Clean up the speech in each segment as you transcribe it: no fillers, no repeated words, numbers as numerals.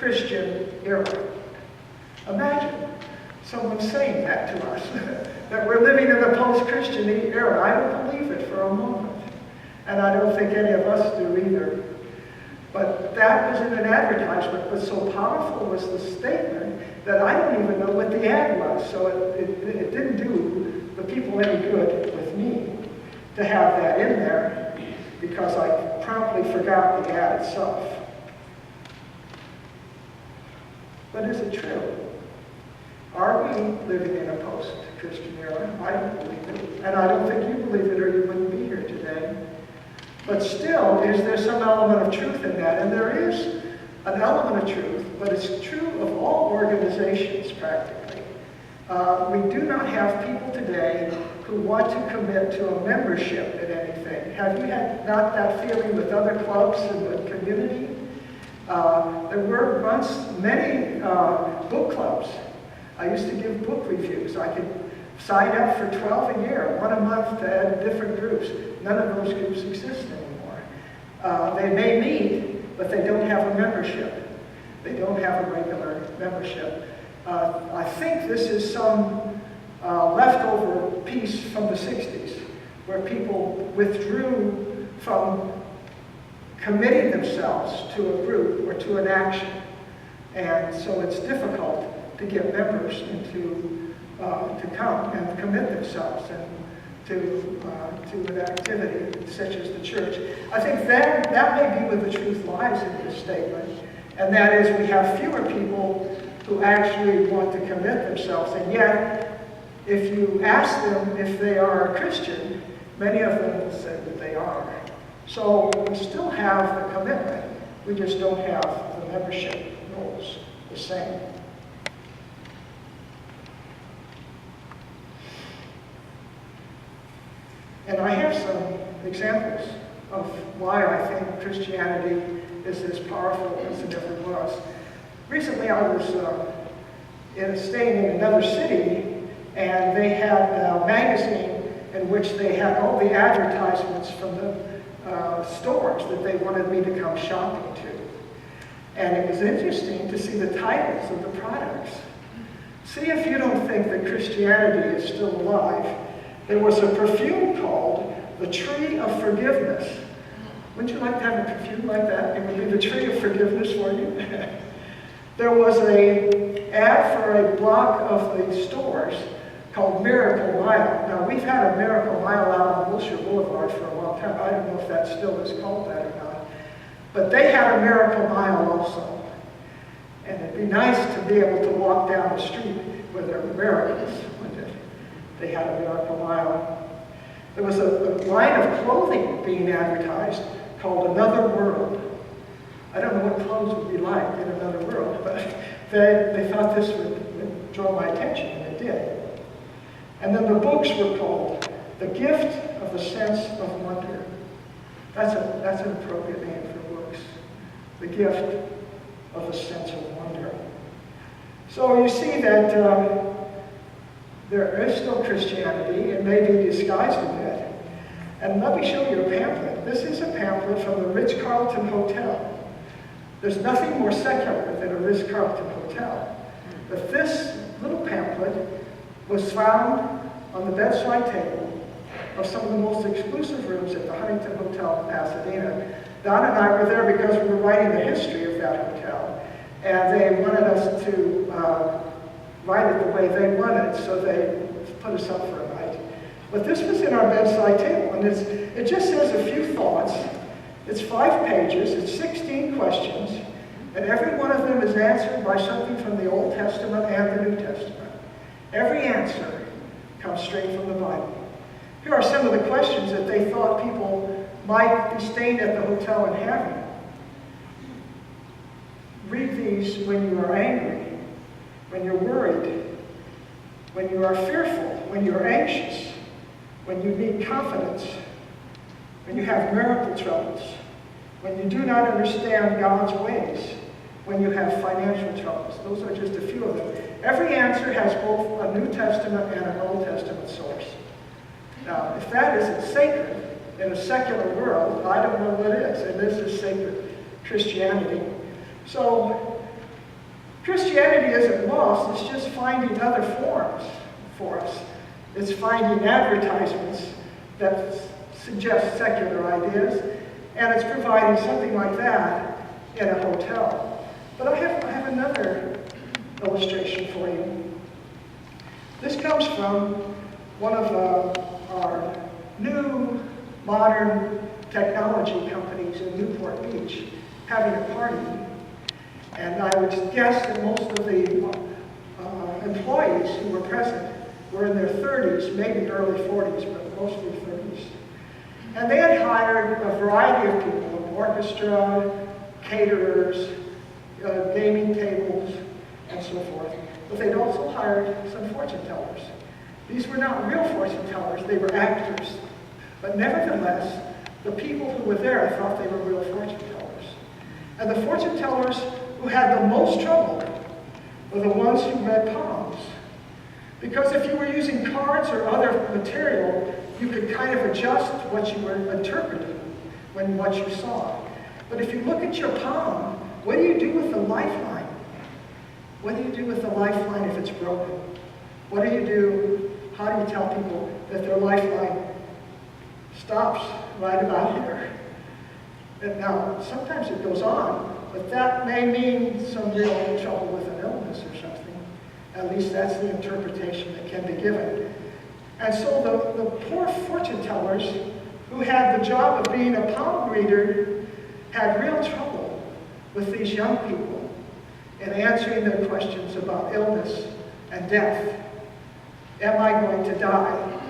post-Christian era. Imagine someone saying that to us, that we're living in a post-Christian era. I don't believe it for a moment. And I don't think any of us do either. But that was in an advertisement, but so powerful was the statement that I don't even know what the ad was. So it didn't do the people any good with me to have that in there, because I promptly forgot the ad itself. But is it true? Are we living in a post-Christian era? I don't believe it. And I don't think you believe it, or you wouldn't be here today. But still, is there some element of truth in that? And there is an element of truth, but it's true of all organizations practically. We do not have people today who want to commit to a membership in anything. Have you had not that feeling with other clubs in the community? There were once many book clubs. I used to give book reviews. I could sign up for 12 a year, one a month to add different groups. None of those groups exist anymore. They may meet, but they don't have a membership. They don't have a regular membership. I think this is some leftover piece from the 60s, where people withdrew from committing themselves to a group or to an action. And so it's difficult to get members to come and commit themselves and to an activity such as the church. I think that may be where the truth lies in this statement, and that is we have fewer people who actually want to commit themselves, and yet if you ask them if they are a Christian, many of them will say that they are. So we still have the commitment, we just don't have the membership rules the same. And I have some examples of why I think Christianity is as powerful as it ever was. Recently I was staying in another city, and they had a magazine in which they had all the advertisements from the stores that they wanted me to come shopping to. And it was interesting to see the titles of the products. See if you don't think that Christianity is still alive. There was a perfume called the Tree of Forgiveness. Wouldn't you like to have a perfume like that? It would be the Tree of Forgiveness for you. There was an ad for a block of the stores called Miracle Mile. Now, we've had a Miracle Mile out on Wilshire Boulevard for a long time. I don't know if that still is called that or not. But they had a Miracle Mile also. And it'd be nice to be able to walk down the street where there were miracles, wouldn't it? They had a Miracle Mile. There was a line of clothing being advertised called Another World. I don't know what clothes would be like in another world, but they thought this would draw my attention, and it did. And then the books were called The Gift of the Sense of Wonder. That's an appropriate name for books. The Gift of the Sense of Wonder. So you see that there is still Christianity. It may be disguised a bit. And let me show you a pamphlet. This is a pamphlet from the Ritz-Carlton Hotel. There's nothing more secular than a Ritz-Carlton Hotel. But this little pamphlet was found on the bedside table of some of the most exclusive rooms at the Huntington Hotel in Pasadena. Don and I were there because we were writing the history of that hotel, and they wanted us to write it the way they wanted, so they put us up for a night. But this was in our bedside table, and it just says a few thoughts. It's 5 pages, it's 16 questions, and every one of them is answered by something from the Old Testament and the New Testament. Every answer comes straight from the Bible. Here are some of the questions that they thought people might be staying at the hotel and having. Read these when you are angry, when you're worried, when you are fearful, when you're anxious, when you need confidence, when you have marital troubles, when you do not understand God's ways, when you have financial troubles. Those are just a few of them. Every answer has both a New Testament and an Old Testament source. Now, if that isn't sacred in a secular world, I don't know what is. And this is sacred Christianity. So Christianity isn't lost, it's just finding other forms for us. It's finding advertisements that suggest secular ideas, and it's providing something like that in a hotel. But I have another illustration for you. This comes from one of our new modern technology companies in Newport Beach having a party. And I would guess that most of the employees who were present were in their 30s, maybe early 40s, but mostly 30s. And they had hired a variety of people, an orchestra, caterers, gaming tables, and so forth. But they'd also hired some fortune tellers. These were not real fortune tellers, they were actors. But nevertheless, the people who were there thought they were real fortune tellers. And the fortune tellers who had the most trouble were the ones who read palms. Because if you were using cards or other material, you could kind of adjust what you were interpreting when what you saw. But if you look at your palm, what do you do with the lifeline? What do you do with the lifeline if it's broken? What do you do? How do you tell people that their lifeline stops right about here? And now, sometimes it goes on, but that may mean some real trouble with an illness or something. At least that's the interpretation that can be given. And so the poor fortune tellers who had the job of being a palm reader had real trouble with these young people in answering their questions about illness and death. Am I going to die?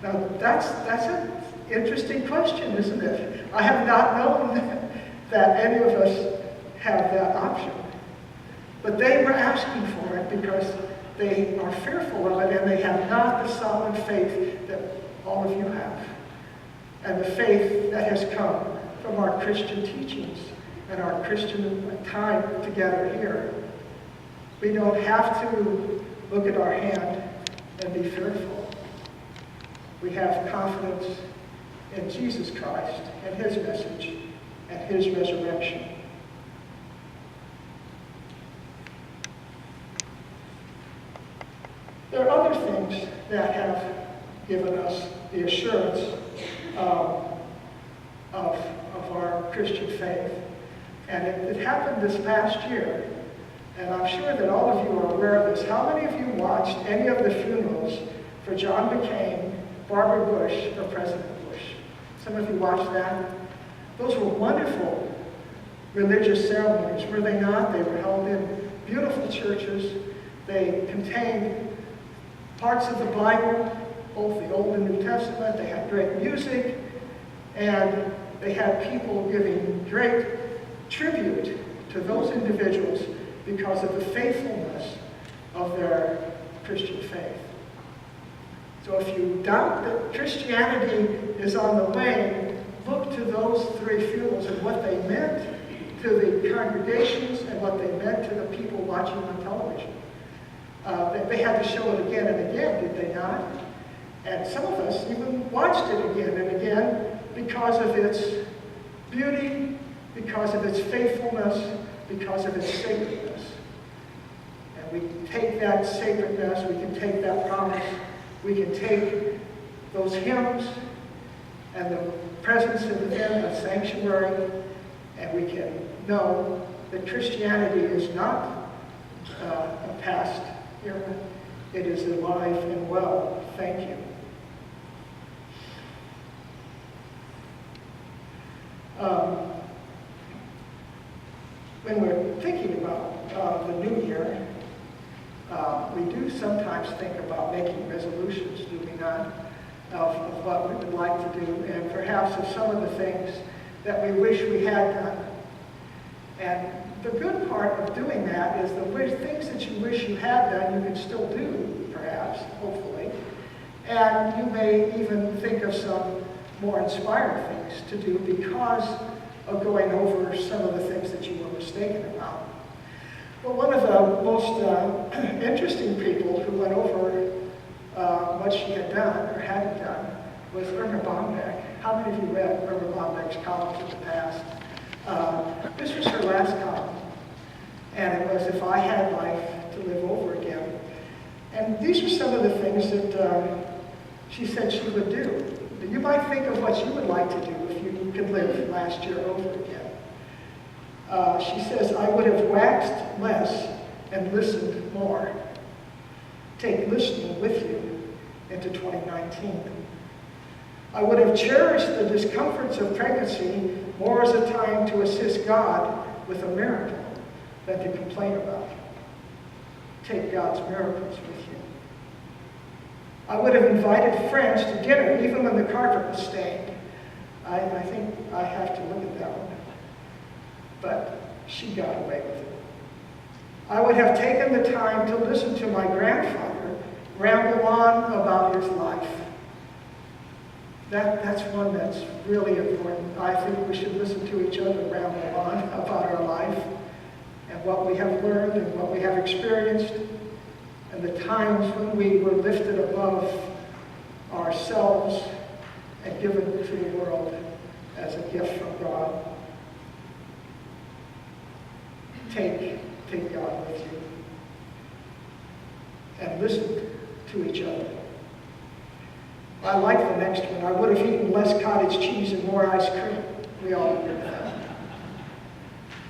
Now that's an interesting question, isn't it? I have not known that any of us have that option. But they were asking for it because they are fearful of it and they have not the solid faith that all of you have. And the faith that has come from our Christian teachings and our Christian time together here. We don't have to look at our hand and be fearful. We have confidence in Jesus Christ and his message and his resurrection. There are other things that have given us the assurance of our Christian faith. And it happened this past year. And I'm sure that all of you are aware of this. How many of you watched any of the funerals for John McCain, Barbara Bush, or President Bush? Some of you watched that. Those were wonderful religious ceremonies, were they not? They were held in beautiful churches. They contained parts of the Bible, both the Old and New Testament. They had great music, and they had people giving great tribute to those individuals because of the faithfulness of their Christian faith. So if you doubt that Christianity is on the wane, look to those three funerals and what they meant to the congregations and what they meant to the people watching on television. They had to show it again and again, did they not? And some of us even watched it again and again because of its beauty, because of its faithfulness, because of its sacredness. And we can take that sacredness, we can take that promise, we can take those hymns and the presence within a sanctuary, and we can know that Christianity is not a past era. It is alive and well. Thank you. When we're thinking about the new year, we do sometimes think about making resolutions, do we not, of what we would like to do, and perhaps of some of the things that we wish we had done. And the good part of doing that is the things that you wish you had done, you can still do, perhaps, hopefully. And you may even think of some more inspired things to do because of going over some of the things that you were mistaken about. But one of the most interesting people who went over what she had done or hadn't done was Irma Bombeck. How many of you read Irma Bombeck's columns in the past? This was her last column. And it was if I had life to live over again. And these are some of the things that she said she would do. You might think of what you would like to do if you could live last year over again. She says, I would have waxed less and listened more. Take listening with you into 2019. I would have cherished the discomforts of pregnancy more as a time to assist God with a miracle than to complain about. Take God's miracles with you. I would have invited friends to dinner even when the carpet was stained. I think I have to look at that one. But she got away with it. I would have taken the time to listen to my grandfather ramble on about his life. That's one that's really important. I think we should listen to each other ramble on about our life and what we have learned and what we have experienced and the times when we were lifted above ourselves and given to the world as a gift from God. Take God with you and listen to each other. I like the next one. I would have eaten less cottage cheese and more ice cream. We all agree with that.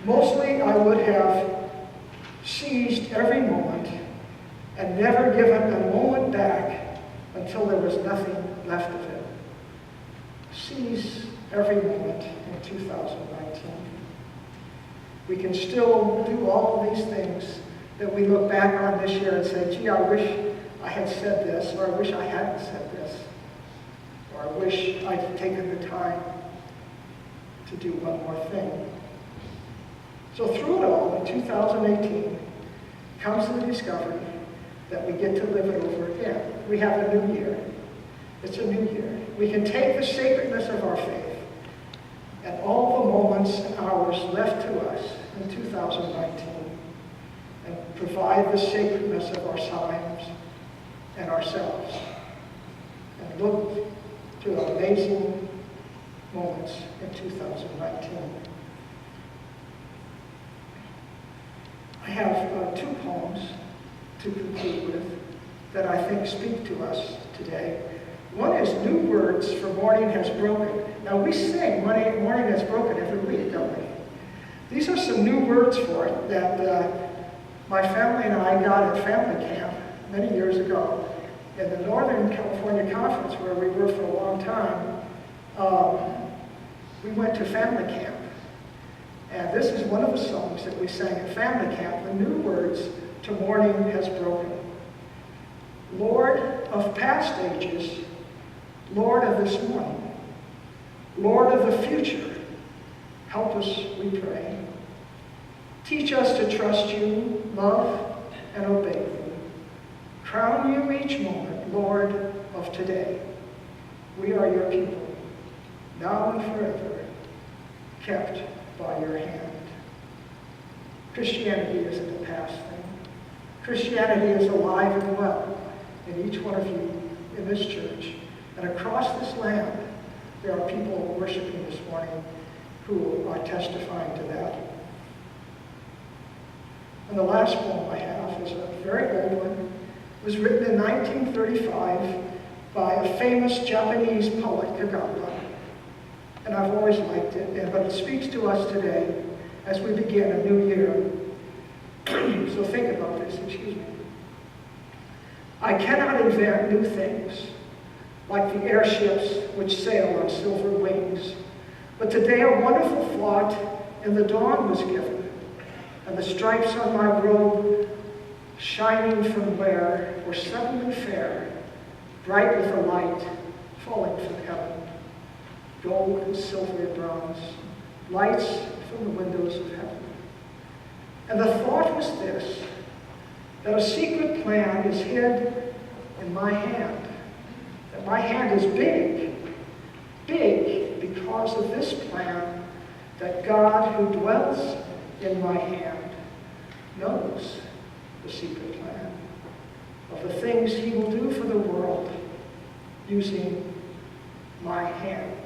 Mostly, I would have seized every moment and never given a moment back until there was nothing left of it. Seize every moment in 2019. We can still do all of these things that we look back on this year and say, gee, I wish I had said this, or I wish I hadn't said this, or I wish I'd taken the time to do one more thing. So through it all, in 2018, comes the discovery that we get to live it over again. We have a new year. It's a new year. We can take the sacredness of our faith and all the moments and hours left to us in 2019 and provide the sacredness of our times and ourselves and look to amazing moments in 2019. I have two poems to conclude with that I think speak to us today. One is New Words for Morning Has Broken. Now we sing Morning Has Broken every week, don't we? These are some new words for it that my family and I got at family camp many years ago. In the Northern California Conference, where we were for a long time, we went to family camp. And this is one of the songs that we sang at family camp, the new words to Morning Has Broken. Lord of past ages, Lord of this morning, Lord of the future, help us, we pray. Teach us to trust you, love, and obey you. Crown you each moment, Lord of today. We are your people, now and forever, kept by your hand. Christianity isn't a past thing. Christianity is alive and well in each one of you in this church. And across this land, there are people worshiping this morning who are testifying to that. And the last poem I have is a very old one. It was written in 1935 by a famous Japanese poet, Kagamba. And I've always liked it, but it speaks to us today as we begin a new year. So think about this, excuse me. I cannot invent new things, like the airships which sail on silver wings. But today a wonderful thought in the dawn was given, and the stripes on my robe, shining from where, were suddenly fair, bright with a light falling from heaven. Gold and silver and bronze, lights from the windows of heaven. And the thought was this, that a secret plan is hid in my hand, that my hand is big, big because of this plan, that God who dwells in my hand knows the secret plan of the things he will do for the world using my hand.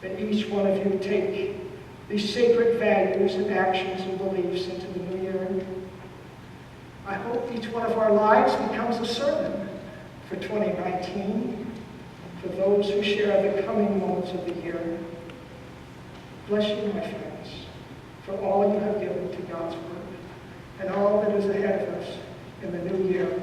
That each one of you take these sacred values and actions and beliefs into the new year. I hope each one of our lives becomes a sermon for 2019, for those who share the coming moments of the year. Bless you, my friends, for all you have given to God's word and all that is ahead of us in the new year.